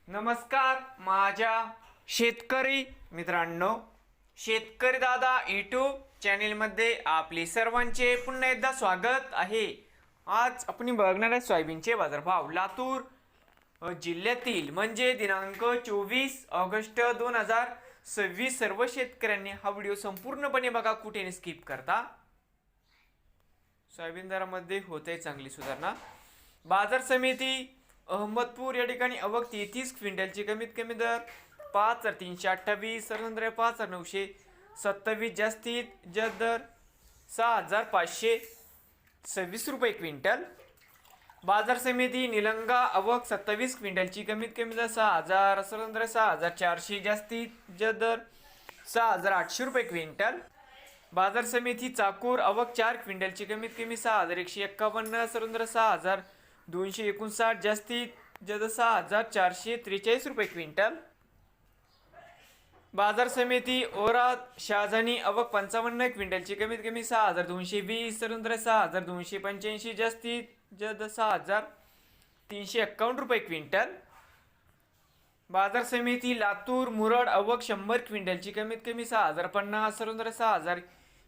नमस्कार माझ्या शेतकरी मित्रांनो, शेतकरी दादा यूट्यूब चॅनेलमध्ये आपले सर्वांचे पुन्हा एकदा स्वागत आहे। आज आपण बघणार आहे सोयाबीनचे बाजारभाव लातूर जिल्ह्यातील म्हणजे दिनांक 24 ऑगस्ट 2026। सर्व शेतकऱ्यांनी हा व्हिडिओ संपूर्णपणे बघा, कुठे स्किप करता। सोयाबीन दरामध्ये होते चांगली सुधारणा। बाजार समिती अहमदपूर या ठिकाणी आवक 33 क्विंटलची कमीत कमी दर 5,328, सर्वसाधारण 5,927, जास्तीत जास्त दर 6,526 रुपये क्विंटल। बाजार समिती निलंगा आवक 27 क्विंटलची कमीत कमी दर 6,000, सर्वसाधारण 6,400, जास्तीत जास्त दर 6,800 रुपये क्विंटल। बाजार समिती चाकूर आवक 4 क्विंटलची कमीत कमी 6,151, सर्वसाधारण 6,259, जास्तीत जास्त 6,443 रुपये क्विंटल। बाजार समिती औराद शाहजहानी आवक 55 क्विंटलची कमीत कमी 6,220, सर्वसाधारण 6,285, जास्तीत जास्त 6,351 रुपये क्विंटल। बाजार समिती लातूर मुरड आवक 100 क्विंटलची कमीत कमी 6,050, सर्वसाधारण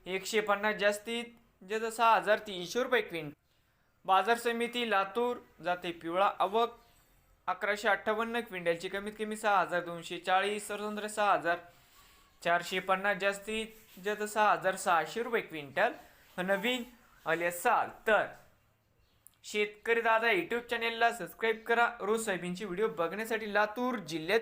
6,150, जास्तीत जास्त 6,300 रुपये क्विंटल। बाजार समिती लातूर जाते पिवळा आवक 1,158 क्विंटलची कमीत कमी 6,240, सर्वसाधारण 6,450, जास्तीत जास्त 6,600 रुपये क्विंटल। नवीन आले असाल तर शेतकरी दादा यूट्यूब चॅनेलला सबस्क्राईब करा। रोज सोयाबीनचे व्हिडिओ बघण्यासाठी लातूर जिल्ह्यात